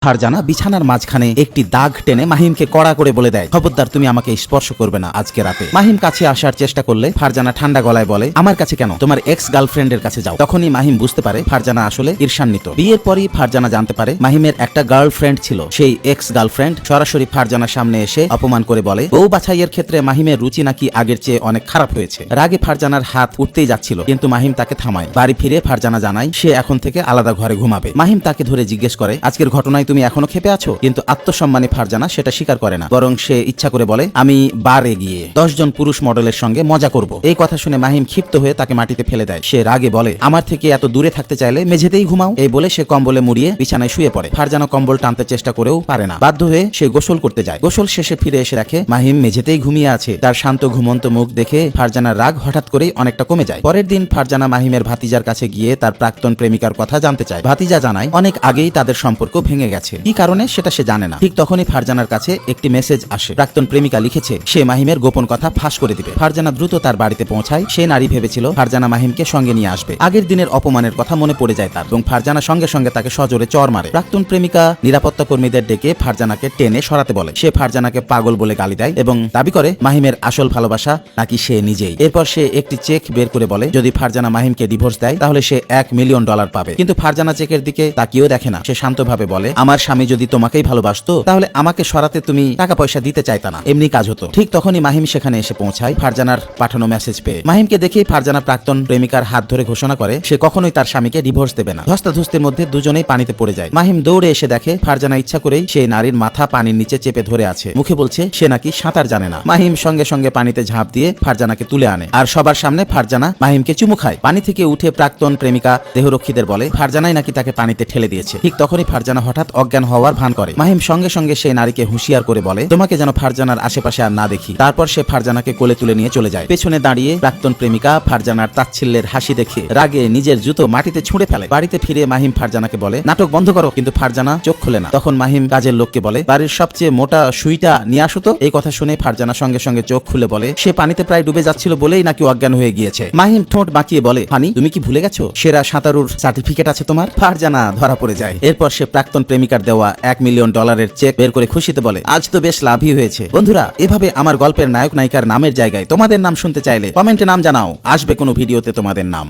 ফারজানা বিছানার মাঝখানে একটি দাগ টেনে মাহিমকে কড়া করে বলে দেয়, খবরদার তুমি আমাকে স্পর্শ করবে না আজকে রাতে। মাহিম কাছে আসার চেষ্টা করলে ফারজানা ঠান্ডা গলায় বলে, আমার কাছে কেন, তোমার এক্স গার্লফ্রেন্ডের কাছে যাও। তখনই মাহিম বুঝতে পারে ফারজানা আসলে ঈর্ষান্বিত। বিয়ের পরই ফারজানা জানতে পারে মাহিমের একটা গার্লফ্রেন্ড ছিল। সেই এক্স গার্লফ্রেন্ড সরাসরি ফারজানার সামনে এসে অপমান করে বলে, বউ বাছাইয়ের ক্ষেত্রে মাহিমের রুচি নাকি আগের চেয়ে অনেক খারাপ হয়েছে। রাগে ফারজানার হাত উঠতেই যাচ্ছিল, কিন্তু মাহিম তাকে থামায়। বাড়ি ফিরে ফারজানা জানায় সে এখন থেকে আলাদা ঘরে ঘুমাবে। মাহিম তাকে ধরে জিজ্ঞেস করে, আজকের ঘটনায় তুমি এখনো ক্ষেপে আছো? কিন্তু আত্মসম্মানী ফারজানা সেটা স্বীকার করে না, বরং সে ইচ্ছা করে বলে, আমি বারে গিয়ে 10 জন পুরুষ মডেলের সঙ্গে মজা করব। এই কথা শুনে মাহিম ক্ষিপ্ত হয়ে তাকে মাটিতে ফেলে দেয়। সে রাগে বলে, আমার থেকে এত দূরে থাকতে চাইলে মেঝেতেই ঘুমাও। এই বলে সে কম্বলে মুড়িয়ে বিছানায় শুয়ে পড়ে। ফারজানা কম্বল টানতে চেষ্টা করেও পারে না। বাধ্য হয়ে সে গোসল করতে যায়। গোসল শেষে ফিরে এসে দেখে মাহিম মেঝেতেই ঘুমিয়ে আছে। তার শান্ত ঘুমন্ত মুখ দেখে ফারজানার রাগ হঠাৎ করেই অনেকটা কমে যায়। পরের দিন ফারজানা মাহিমের ভাতিজার কাছে গিয়ে তার প্রাক্তন প্রেমিকার কথা জানতে চায়। ভাতিজা জানায় অনেক আগেই তাদের সম্পর্ক ভেঙে গেছে। কি কারণে সেটা সে জানে না। ঠিক তখনই ফারজানার কাছে একটি মেসেজ আসে। প্রাক্তন প্রেমিকা লিখেছে সে মাহিমের গোপন কথা ফাঁস করে দিবে। ফারজানা দ্রুত তার বাড়িতে পৌঁছায়। সে নারী ভেবেছিল ফারজানা মাহিমকে সঙ্গে নিয়ে আসবে। আগের দিনের অপমানের কথা মনে পড়ে যায় তার, এবং ফারজানা সঙ্গে সঙ্গে তাকে সজোরে চড় মারে। প্রাক্তন প্রেমিকা নিরাপত্তা কর্মীদের ডেকে ফারজানাকে টেনে সরাতে বলে। সে ফারজানাকে পাগল বলে গালি দেয় এবং দাবি করে মাহিমের আসল ভালোবাসা নাকি সে নিজেই। এরপর সে একটি চেক বের করে বলে যদি ফারজানা মাহিমকে ডিভোর্স দেয় তাহলে সে $1 মিলিয়ন পাবে। কিন্তু ফারজানা চেকের দিকে তাকিয়েও দেখে না। সে শান্তভাবে বলে, আমার স্বামী যদি তোমাকেই ভালোবাসতো তাহলে আমাকে সরাতে তুমি টাকা পয়সা দিতে চাইতা না, এমনি কাজ হতো। ঠিক তখনই মাহিম সেখানে এসে পৌঁছায় ফারজানার পাঠানো মেসেজ পেয়ে। মাহিমকে দেখেই ফারজানা প্রাক্তন প্রেমিকার হাত ধরে ঘোষণা করে সে কখনোই তার স্বামীকে ডিভোর্স দেবে না। ধস্তাধস্তির মধ্যে দুজনেই পানিতে পড়ে যায়। মাহিম দৌড়ে এসে দেখে ফারজানা ইচ্ছা করেই সেই নারীর মাথা পানির নিচে চেপে ধরে আছে। মুখে বলছে সে নাকি সাঁতার জানে না। মাহিম সঙ্গে সঙ্গে পানিতে ঝাঁপ দিয়ে ফারজানাকে তুলে আনে, আর সবার সামনে ফারজানা মাহিমকে চুমু খায়। পানি থেকে উঠে প্রাক্তন প্রেমিকা দেহরক্ষীদের বলে ফারজানাই নাকি তাকে পানিতে ঠেলে দিয়েছে। ঠিক তখনই ফারজানা হঠাৎ অজ্ঞান হওয়ার ভান করে। মাহিম সঙ্গে সঙ্গে সেই নারীকে হুঁশিয়ার করে বলে তোমাকে যেন ফারজানার আশেপাশে আর না দেখি। তারপর সে ফারজানাকে কোলে তুলে নিয়ে চলে যায়। পেছনে দাঁড়িয়ে প্রাক্তন প্রেমিকা ফারজানার তাচ্ছিল্যের হাসি দেখে রাগে নিজের জুতো মাটিতে ছুঁড়ে ফেলে। বাড়িতে ফিরে মাহিম ফারজানাকে বলে নাটক বন্ধ করো, কিন্তু ফারজানা চোখ খুলে না। তখন মাহিম কাজের লোককে বলে বাড়ির সবচেয়ে মোটা সুইটা নিয়ে আসো তো। এই কথা শুনে ফারজানা সঙ্গে সঙ্গে চোখ খুলে বলে সে পানিতে প্রায় ডুবে যাচ্ছিল বলেই নাকি অজ্ঞান হয়ে গিয়েছে। মাহিম ঠোঁট বাঁকিয়ে বলে ফানি তুমি কি ভুলে গেছো সেরা সাঁতারুর সার্টিফিকেট আছে তোমার? ফারজানা ধরা পড়ে যায়। এরপর সে প্রাক্তন প্রেমিকার দেওয়া $1 মিলিয়ন চেক বের করে খুশিতে বলে আজ তো বেশ লাভই হয়েছে। বন্ধুরা, এভাবে আমার গল্পের নায়ক নায়িকার নামের জায়গায় তোমাদের নাম শুনতে চাইলে কমেন্টে নাম জানাও, আসবে কোনো ভিডিওতে তোমাদের নাম।